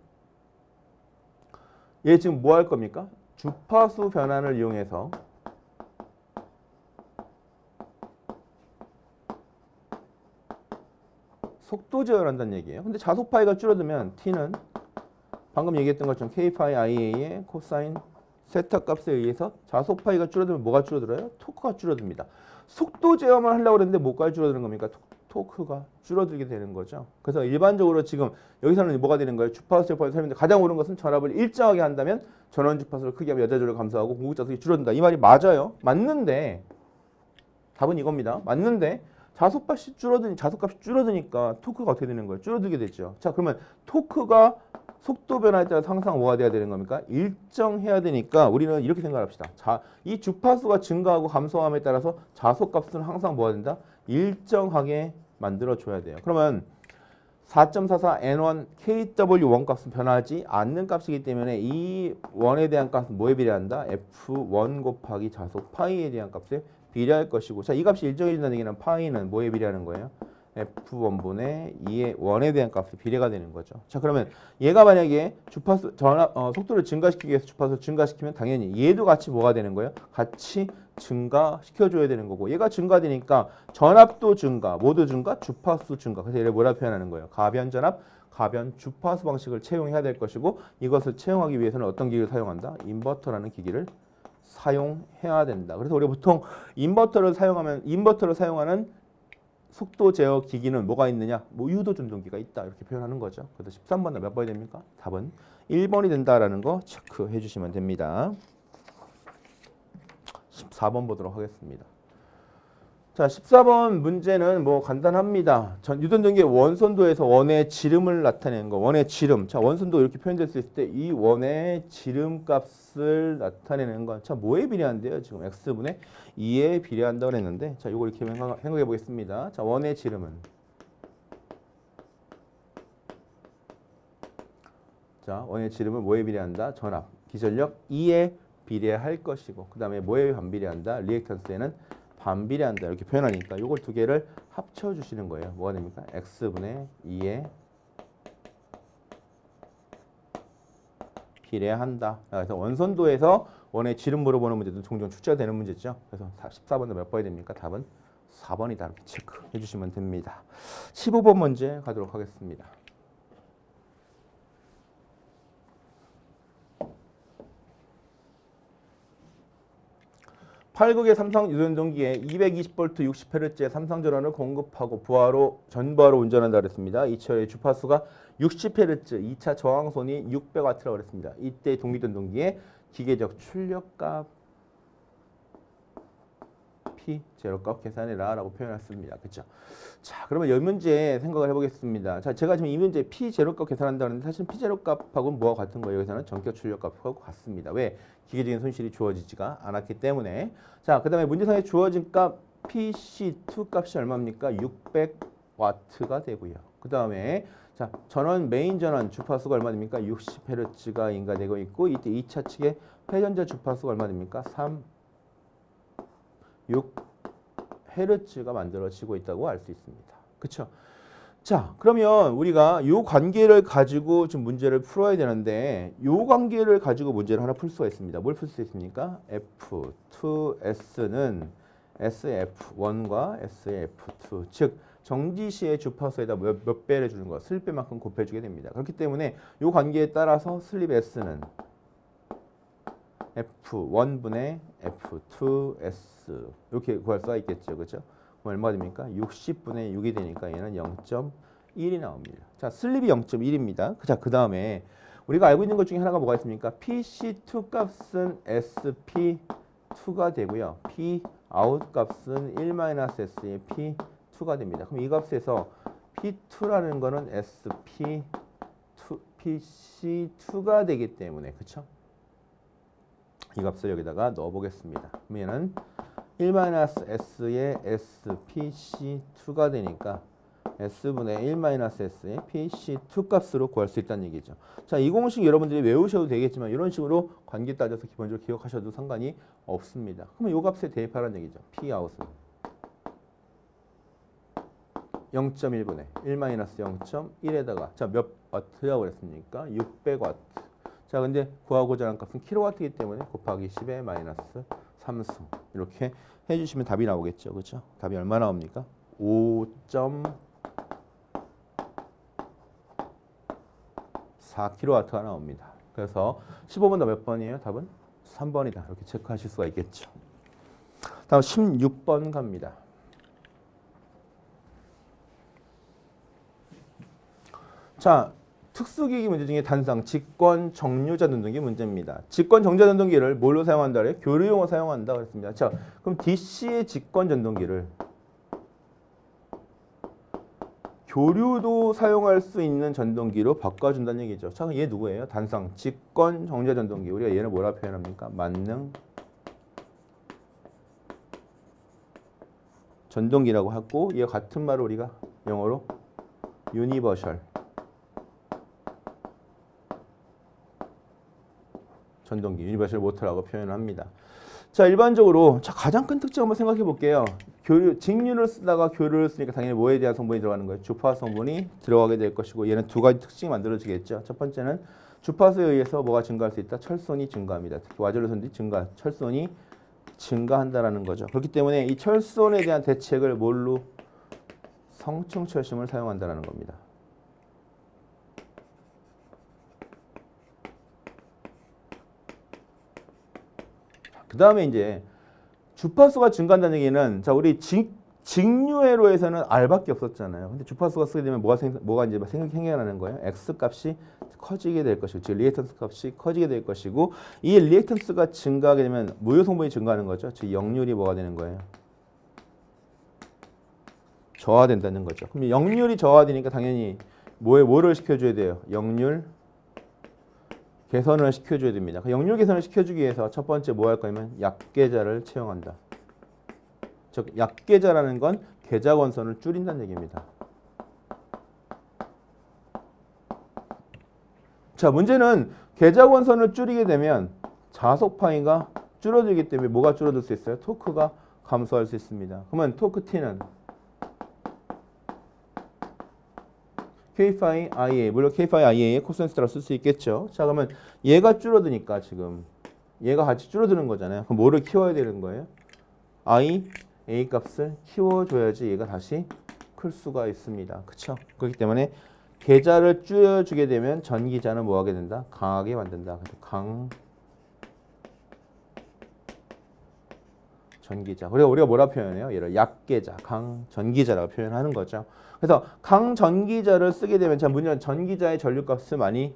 얘 지금 뭐 할 겁니까? 주파수 변환을 이용해서 속도 제어를 한다는 얘기예요. 근데 자속 파이가 줄어들면 t는 방금 얘기했던 것처럼 k 파이 ia의 코사인 세타 값에 의해서 자속 파이가 줄어들면 뭐가 줄어들어요? 토크가 줄어듭니다. 속도 제어만 하려고 그랬는데 뭐가 줄어드는 겁니까? 토크가 줄어들게 되는 거죠. 그래서 일반적으로 지금 여기서는 뭐가 되는 거예요? 주파수 제어법에서 설명했는데 가장 옳은 것은 전압을 일정하게 한다면 전원 주파수를 크게 하면 여자조를 감소하고 공급자속이 줄어든다. 이 말이 맞아요. 맞는데 답은 이겁니다. 맞는데 자속값이 줄어드니까 토크가 어떻게 되는 거예요? 줄어들게 되죠. 자, 그러면 토크가 속도 변화에 따라서 항상 뭐가 돼야 되는 겁니까? 일정해야 되니까 우리는 이렇게 생각합시다. 자, 이 주파수가 증가하고 감소함에 따라서 자속값은 항상 뭐가 된다? 일정하게 만들어줘야 돼요. 그러면 4.44 N1 KW1 값은 변하지 않는 값이기 때문에 이 원에 대한 값은 뭐에 비례한다? F1 곱하기 자속 파이에 대한 값에 비례할 것이고, 자, 이 값이 일정해진다는 얘기는 파이는 뭐에 비례하는 거예요? F1분의 2의 원에 대한 값이 비례가 되는 거죠. 자, 그러면 얘가 만약에 주파수 속도를 증가시키기 위해서 주파수를 증가시키면 당연히 얘도 같이 뭐가 되는 거예요? 같이 증가시켜줘야 되는 거고, 얘가 증가되니까 전압도 증가, 모두 증가, 주파수 증가. 그래서 얘를 뭐라 표현하는 거예요? 가변 전압, 가변 주파수 방식을 채용해야 될 것이고, 이것을 채용하기 위해서는 어떤 기기를 사용한다? 인버터라는 기기를 사용해야 된다. 그래서 우리가 보통 인버터를 사용하는 속도 제어 기기는 뭐가 있느냐? 뭐 유도 전동기가 있다. 이렇게 표현하는 거죠. 그래서 13번은 몇 번이 됩니까? 답은 1번이 된다라는 거 체크해 주시면 됩니다. 14번 보도록 하겠습니다. 자, 14번 문제는 뭐 간단합니다. 유전전기의 원선도에서 원의 지름을 나타내는 거. 원의 지름. 자, 원선도 이렇게 표현될 수 있을 때 이 원의 지름 값을 나타내는 건 자, 뭐에 비례한데요? 지금 x분의 2에 비례한다고 했는데, 자, 이거 이렇게 생각해 보겠습니다. 자, 원의 지름은 뭐에 비례한다? 전압, 기전력 2에 비례할 것이고, 그 다음에 뭐에 반비례한다? 리액턴스에는 반비례한다. 이렇게 표현하니까 이걸 두 개를 합쳐주시는 거예요. 뭐가 됩니까? x분의 2에 비례한다. 그래서 원선도에서 원의 지름 물어보는 문제도 종종 출제가 되는 문제죠. 그래서 14번은 몇 번이 됩니까? 답은 4번이다. 이렇게 체크해 주시면 됩니다. 15번 문제 가도록 하겠습니다. 8극의 삼성 유전전기에 220V 60Hz의 삼성 전원을 공급하고 전부하로 운전한다 그랬습니다. 이철의 주파수가 60Hz, 2차 저항선이 600W라고 그랬습니다. 이때 동기전동기의 기계적 출력값 P 제로값 계산해라 라고 표현했습니다. 그렇죠? 자, 그러면 이 문제 생각을 해보겠습니다. 자, 제가 지금 이 문제 P 제로값 계산한다는데 사실 P 제로값하고는 뭐가 같은 거예요? 여기서는 전격 출력값하고 같습니다. 왜? 기계적인 손실이 주어지지가 않았기 때문에. 자, 그 다음에 문제상에 주어진 값 PC2 값이 얼마입니까? 600W가 되고요. 그 다음에 자, 메인 전원 주파수가 얼마 됩니까? 60Hz가 인가되고 있고, 이때 2차 측의 회전자 주파수가 얼마 됩니까? 6Hz가 만들어지고 있다고 알 수 있습니다. 그렇죠? 자, 그러면 우리가 이 관계를 가지고 좀 문제를 풀어야 되는데, 이 관계를 가지고 문제를 하나 풀 수가 있습니다. 뭘 풀 수 있습니까? F2S는 SF1과 SF2, 즉 정지시의 주파수에다 몇 배를 주는 거, 슬립배만큼 곱해주게 됩니다. 그렇기 때문에 이 관계에 따라서 슬립 S는 F1분의 F2S 이렇게 구할 수가 있겠죠. 그렇죠? 그럼 얼마 됩니까? 60분의 6이 되니까 얘는 0.1이 나옵니다. 자, 슬립이 0.1입니다. 자, 그 다음에 우리가 알고 있는 것 중에 하나가 뭐가 있습니까? PC2 값은 SP2가 되고요. P 아웃 값은 1-S의 P2가 됩니다. 그럼 이 값에서 P2라는 거는 PC2가 되기 때문에, 그렇죠? 이 값을 여기다가 넣어 보겠습니다. 그러면은 1-S의 SPC2가 되니까 S분의 1-S의 PC2 값으로 구할 수 있다는 얘기죠. 자, 이 공식 여러분들이 외우셔도 되겠지만 이런 식으로 관계 따져서 기본적으로 기억하셔도 상관이 없습니다. 그러면 이 값에 대입하라는 얘기죠. Pout은 0.1분의 1-0.1에다가 자, 몇 와트라고 그랬습니까? 600와트. 자, 근데 구하고자 하는 값은 킬로와트이기 때문에 곱하기 10의 마이너스 3승. 이렇게 해주시면 답이 나오겠죠. 그렇죠? 답이 얼마 나옵니까? 5.4kW가 나옵니다. 그래서 15번 더 몇 번이에요? 답은 3번이다. 이렇게 체크하실 수가 있겠죠. 다음 16번 갑니다. 자, 특수기기 문제 중에 단상, 직권, 정류자 전동기 문제입니다. 직권 정류자 전동기를 뭘로 사용한다 그래요? 교류용으로 사용한다 그랬습니다. 자, 그럼 DC의 직권 전동기를 교류도 사용할 수 있는 전동기로 바꿔준다는 얘기죠. 자, 얘 누구예요? 단상, 직권 정류자 전동기. 우리가 얘를 뭐라 표현합니까? 만능 전동기라고 하고 얘 같은 말을 우리가 영어로 유니버셜 전동기, 유니버셜 모터라고 표현을 합니다. 자, 일반적으로 자, 가장 큰 특징 한번 생각해 볼게요. 직류를 쓰다가 교류를 쓰니까 당연히 뭐에 대한 성분이 들어가는 거예요? 주파 성분이 들어가게 될 것이고 얘는 두 가지 특징이 만들어지겠죠. 첫 번째는 주파수에 의해서 뭐가 증가할 수 있다? 철손이 증가합니다. 특히 와이어리스선들이 철손이 증가한다라는 거죠. 그렇기 때문에 이 철손에 대한 대책을 뭘로? 성층철심을 사용한다라는 겁니다. 그 다음에 이제 주파수가 증가한다는 얘기는 자, 우리 직류회로에서는 R밖에 없었잖아요. 근데 주파수가 쓰게 되면 뭐가 이제 생겨나는 거예요? X 값이 커지게 될 것이고, 즉 리액턴스 값이 커지게 될 것이고, 이 리액턴스가 증가하게 되면 무효 성분이 증가하는 거죠. 즉 역률이 뭐가 되는 거예요? 저하된다는 거죠. 그럼 역률이 저하되니까 당연히 뭐를 시켜줘야 돼요? 역률 개선을 시켜줘야 됩니다. 역률 개선을 시켜주기 위해서 첫 번째 뭐 할 거냐면 약계자를 채용한다. 즉 약계자라는 건 계자 권선을 줄인다는 얘기입니다. 자, 문제는 계자 권선을 줄이게 되면 자속 파이가 줄어들기 때문에 뭐가 줄어들 수 있어요? 토크가 감소할 수 있습니다. 그러면 토크 T는 K-파이 IA, 물론 K-파이 IA의 코사인스라고 쓸 수 있겠죠. 자, 그러면 얘가 줄어드니까 지금 얘가 같이 줄어드는 거잖아요. 그럼 뭐를 키워야 되는 거예요? I, A 값을 키워줘야지 얘가 다시 클 수가 있습니다. 그쵸? 그렇기 때문에 계자를 줄여주게 되면 전기자는 뭐 하게 된다? 강하게 만든다. 전기자. 그리고 우리가 뭐라 표현해요? 얘를 약계자, 강전기자라고 표현하는 거죠. 그래서 강전기자를 쓰게 되면 자, 문제는 전기자의 전류값을 많이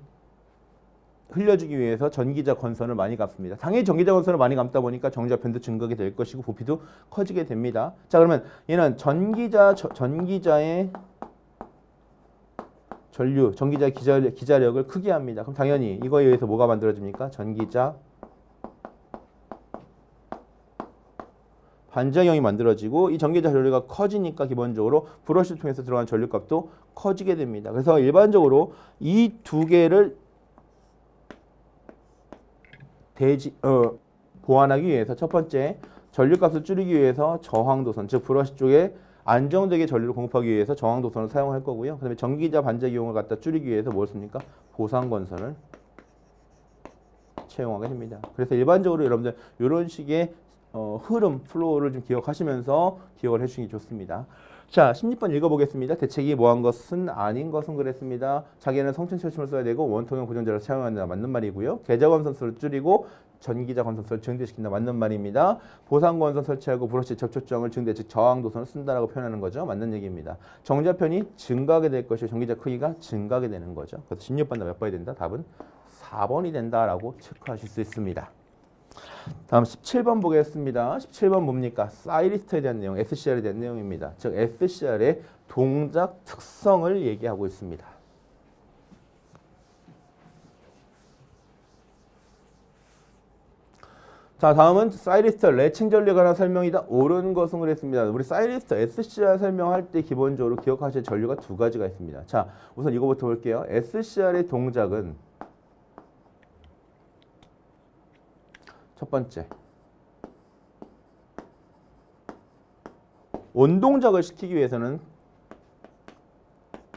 흘려주기 위해서 전기자 건선을 많이 갚습니다. 당연히 전기자 건선을 많이 갚다 보니까 정지자 변도 증가하게 될 것이고 부피도 커지게 됩니다. 자, 그러면 얘는 전기자의 전기자의 기자력을 크게 합니다. 그럼 당연히 이거에 의해서 뭐가 만들어집니까? 전기자 반작용이 만들어지고 이 전기자 전류가 커지니까 기본적으로 브러쉬를 통해서 들어간 전류값도 커지게 됩니다. 그래서 일반적으로 이 두 개를 보완하기 위해서 첫 번째 전류값을 줄이기 위해서 저항도선, 즉 브러쉬 쪽에 안정되게 전류를 공급하기 위해서 저항도선을 사용할 거고요. 그다음에 전기자 반작용을 갖다 줄이기 위해서 뭘 씁니까? 보상건선을 채용하게 됩니다. 그래서 일반적으로 여러분들 이런 식의 흐름, 플로우를 좀 기억하시면서 기억을 해주시기 좋습니다. 자, 16번 읽어보겠습니다. 대책이 뭐한 것은 아닌 것은 그랬습니다. 자기는 성층철심을 써야 되고 원통형 고정자를 사용한다. 맞는 말이고요. 계자건선수를 줄이고 전기자 건선수를 증대시킨다. 맞는 말입니다. 보상건선 설치하고 브러쉬 접촉점을 증대, 즉 저항도선을 쓴다라고 표현하는 거죠. 맞는 얘기입니다. 정자편이 증가하게 될 것이고 전기자 크기가 증가하게 되는 거죠. 그래서 16번 몇 번이 된다? 답은 4번이 된다라고 체크하실 수 있습니다. 다음 17번 보겠습니다. 17번 뭡니까? 사이리스트에 대한 내용, SCR에 대한 내용입니다. 즉 SCR의 동작 특성을 얘기하고 있습니다. 자, 다음은 사이리스터 레칭 전류에 관한 설명이다. 옳은 것은 그랬습니다. 우리 사이리스터 SCR 설명할 때 기본적으로 기억하실 전류가 두 가지가 있습니다. 자, 우선 이거부터 볼게요. SCR의 동작은 첫 번째, 원동작을 시키기 위해서는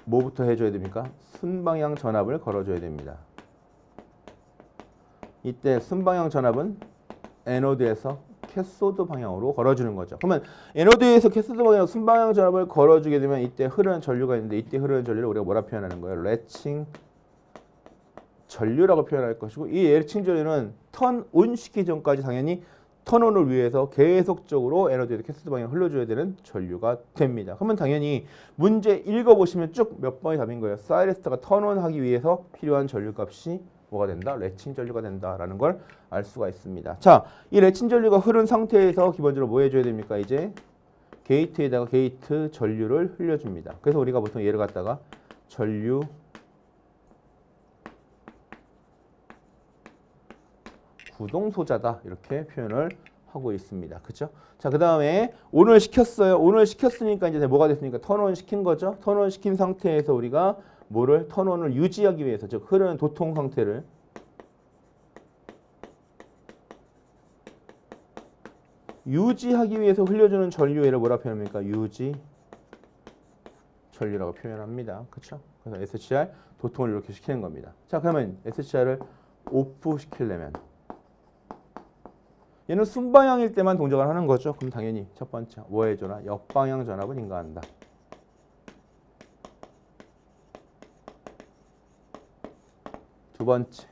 뭐부터 해줘야 됩니까? 순방향 전압을 걸어줘야 됩니다. 이때 순방향 전압은 에노드에서 캐소드 방향으로 걸어주는 거죠. 그러면 에노드에서 캐소드 방향으로 순방향 전압을 걸어주게 되면 이때 흐르는 전류가 있는데 이때 흐르는 전류를 우리가 뭐라 표현하는 거예요? 레칭 전류라고 표현할 것이고 이 레칭 전류는 턴온 시키기 전까지 당연히 턴온을 위해서 계속적으로 에너지에서 캐소드 방향을 흘려줘야 되는 전류가 됩니다. 그러면 당연히 문제 읽어보시면 쭉 몇 번이 답인 거예요. 사이리스터가 턴온 하기 위해서 필요한 전류값이 뭐가 된다? 레칭 전류가 된다라는 걸 알 수가 있습니다. 자, 이 레칭 전류가 흐른 상태에서 기본적으로 뭐 해줘야 됩니까? 이제 게이트에다가 게이트 전류를 흘려줍니다. 그래서 우리가 보통 얘를 갖다가 전류 구동소자다 이렇게 표현을 하고 있습니다. 그렇죠? 자, 그 다음에 온을 시켰어요. 온을 시켰으니까 이제 뭐가 됐습니까? 턴온 시킨 거죠. 턴온 시킨 상태에서 우리가 뭐를 턴온을 유지하기 위해서 즉 흐르는 도통 상태를 유지하기 위해서 흘려주는 전류를 뭐라 표현합니까? 유지 전류라고 표현합니다. 그렇죠? 그래서 SCR 도통을 이렇게 시키는 겁니다. 자, 그러면 SCR을 오프 시키려면 얘는 순방향일 때만 동작을 하는 거죠. 그럼 당연히 첫 번째 뭐 해줘라? 역방향 전압을 인가한다. 두 번째,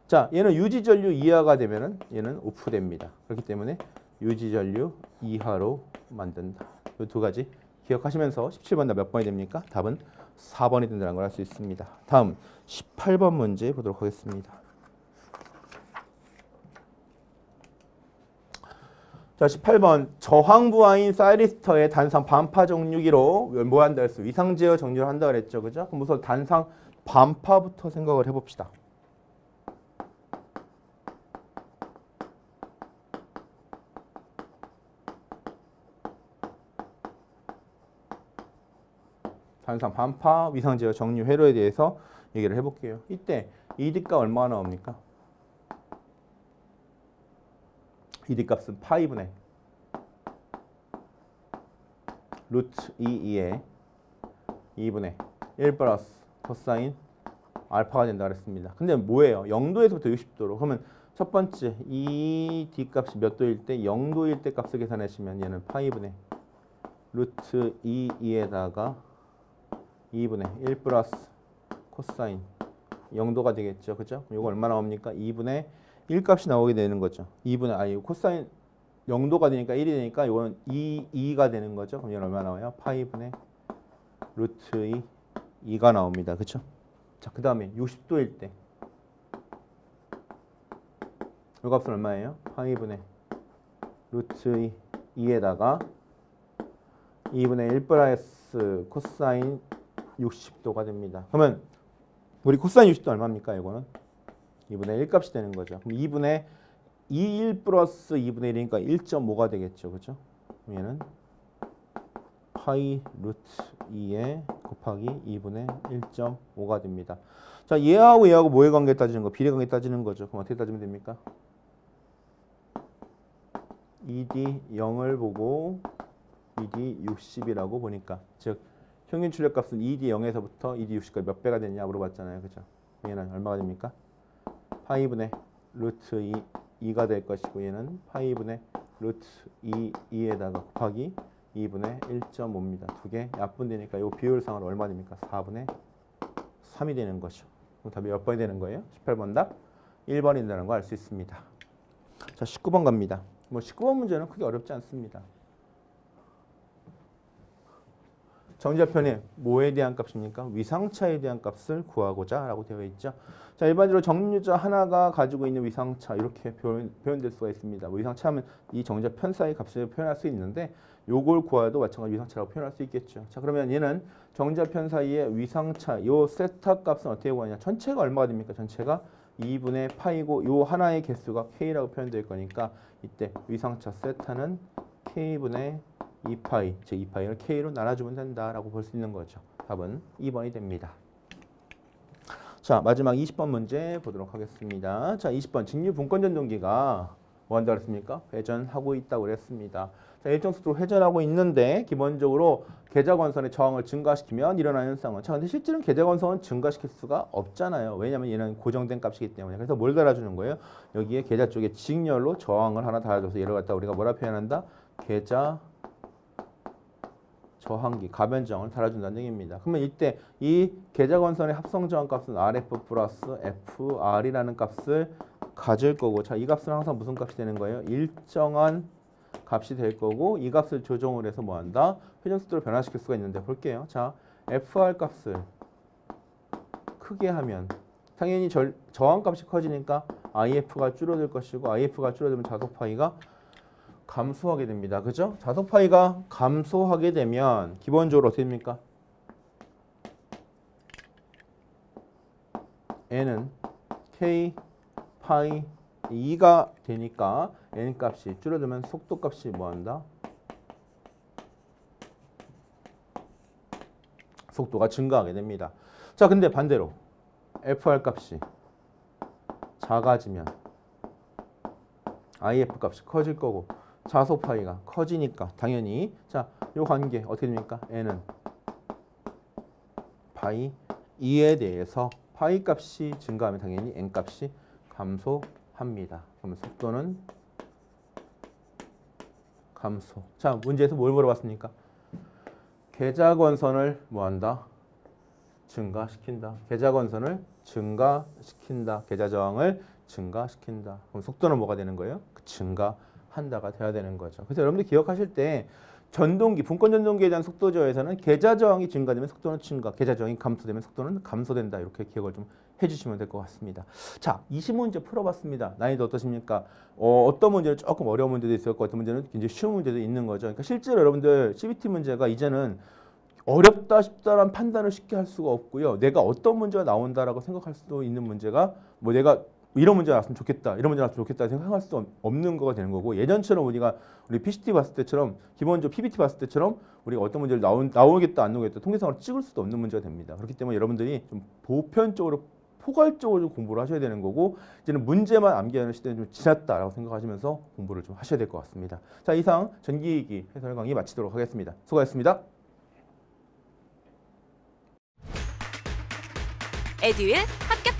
자 얘는 유지전류 이하가 되면은 얘는 오프됩니다. 그렇기 때문에 유지전류 이하로 만든다. 이 두 가지 기억하시면서 17번 답 몇 번이 됩니까? 답은 4번이 된다는 걸 알 수 있습니다. 다음 18번 문제 보도록 하겠습니다. 자, 18번 저항부하인 사이리스터의 단상 반파 정류기로 뭐 한다 했어? 위상 제어 정류를 한다 그랬죠. 그죠? 그럼 우선 단상 반파부터 생각을 해봅시다. 단상 반파 위상 제어 정류 회로에 대해서 얘기를 해볼게요. 이때 ED가 얼마나 나옵니까? ED 값은 파이분의 루트 2에 2분의 1 플러스 코사인 알파가 된다 그랬습니다. 근데 뭐예요? 0도에서부터 60도로. 그러면 첫 번째 ED 값이 몇 도일 때 0도일 때 값을 계산하시면 얘는 파이분의 루트 2에다가 2분의 1 플러스 코사인 0도가 되겠죠. 그죠? 이거 얼마 나옵니까? 2분의 1 값이 나오게 되는 거죠. 2분의 코사인 0도가 되니까 1이 되니까 이거는 2가 되는 거죠. 그럼 이건 얼마 나와요? 파이분의 루트 2가 나옵니다. 그렇죠? 자, 그 다음에 60도일 때 이 값은 얼마예요? 파이분의 루트 2에다가 2분의 1 플러스 코사인 60도가 됩니다. 그러면 우리 코사인 60도 얼마입니까? 이거는 2분의 1 값이 되는 거죠. 그럼 2분의 1 플러스 2분의 1이니까 1.5가 되겠죠. 그죠? 얘는 파이 루트 2에 곱하기 2분의 1.5가 됩니다. 자, 얘하고 뭐의 관계 따지는 거? 비례 관계 따지는 거죠. 그럼 어떻게 따지면 됩니까? ED 0을 보고 ED 60이라고 보니까 즉 평균 출력값은 ED 0에서부터 ED 60까지 몇 배가 되냐 물어봤잖아요. 그죠? 얘는 얼마가 됩니까? 파이분의 루트 2가 될 것이고 얘는 파이분의 루트 2에다가 곱하기 2분의 1.5입니다. 두 개 약분되니까 이 비율상으로 얼마 됩니까? 4분의 3이 되는 거죠. 그럼 답이 몇 번이 되는 거예요? 18번 답 1번이 된다는 거 알 수 있습니다. 자, 19번 갑니다. 뭐 19번 문제는 크게 어렵지 않습니다. 정지좌편에 뭐에 대한 값입니까? 위상차에 대한 값을 구하고자 라고 되어 있죠. 자, 일반적으로 정류자 하나가 가지고 있는 위상차 이렇게 표현될 수가 있습니다. 뭐 위상차 하면 이 정지좌편 사이 값을 표현할 수 있는데 요걸 구하도 마찬가지 위상차라고 표현할 수 있겠죠. 자, 그러면 얘는 정지좌편 사이의 위상차 요 세타 값은 어떻게 구하냐? 전체가 얼마가 됩니까? 전체가 2분의 파이고 요 하나의 개수가 K라고 표현될 거니까 이때 위상차 세타는 K분의 2파이, 제 2파이를 K로 나눠주면 된다라고 볼 수 있는 거죠. 답은 2번이 됩니다. 자, 마지막 20번 문제 보도록 하겠습니다. 자, 20번 직류 분권 전동기가 뭐 한다고 했습니까? 회전하고 있다고 그랬습니다. 자, 일정 속도로 회전하고 있는데 기본적으로 계좌관선의 저항을 증가시키면 일어나는 현상은, 자, 근데 실제로는 계좌관선은 증가시킬 수가 없잖아요. 왜냐하면 얘는 고정된 값이기 때문에. 그래서 뭘 달아주는 거예요? 여기에 계좌 쪽에 직렬로 저항을 하나 달아줘서 얘를 갖다 우리가 뭐라 표현한다? 계좌 저항기, 가변저항을 달아준다는 얘기입니다. 그러면 이때 이 계좌관선의 합성 저항값은 RF 플러스 FR이라는 값을 가질 거고, 자, 이 값은 항상 무슨 값이 되는 거예요? 일정한 값이 될 거고, 이 값을 조정을 해서 뭐 한다? 회전 속도로 변화시킬 수가 있는데 볼게요. 자, FR 값을 크게 하면 당연히 저항값이 커지니까 IF가 줄어들 것이고, IF가 줄어들면 자석파이가 감소하게 됩니다. 그죠? 자석파이가 감소하게 되면 기본적으로 어떻게 됩니까? n은 k 파이 2가 되니까 n 값이 줄어들면 속도 값이 뭐한다? 속도가 증가하게 됩니다. 자, 근데 반대로 fr 값이 작아지면 if 값이 커질 거고, 자속 파이가 커지니까 당연히, 자, 요 관계 어떻게 됩니까? n은 파이 2에 대해서 파이 값이 증가하면 당연히 n 값이 감소합니다. 그러면 속도는 감소. 자, 문제에서 뭘 물어봤습니까? 계좌건선을 뭐한다? 증가시킨다. 계좌건선을 증가시킨다. 계좌저항을 증가시킨다. 그럼 속도는 뭐가 되는 거예요? 증가한다가 돼야 되는 거죠. 그래서 여러분들 기억하실 때 전동기, 분권 전동기에 대한 속도저에서는 계좌저항이 증가되면 속도는 증가, 계좌저항이 감소되면 속도는 감소된다. 이렇게 기억을 좀 해주시면 될 것 같습니다. 자, 20문제 풀어봤습니다. 난이도 어떠십니까? 어떤 문제는 조금 어려운 문제도 있었고 어떤 문제는 굉장히 쉬운 문제도 있는 거죠. 그러니까 실제로 여러분들 CBT 문제가 이제는 어렵다 쉽다란 판단을 쉽게 할 수가 없고요. 내가 어떤 문제가 나온다라고 생각할 수도 있는 문제가, 뭐 내가 이런 문제가 나왔으면 좋겠다, 이런 문제가 나왔으면 좋겠다 생각할 수 없는 거가 되는 거고, 예전처럼 우리 PCT 봤을 때처럼, 기본적으로 PBT 봤을 때처럼 우리가 어떤 문제를 나오겠다 안 나오겠다 통계상으로 찍을 수도 없는 문제가 됩니다. 그렇기 때문에 여러분들이 좀 보편적으로 포괄적으로 좀 공부를 하셔야 되는 거고, 이제는 문제만 암기하는 시대는 좀 지났다라고 생각하시면서 공부를 좀 하셔야 될 것 같습니다. 자, 이상 전기기기 해설 강의 마치도록 하겠습니다. 수고하셨습니다. 에듀윌 합격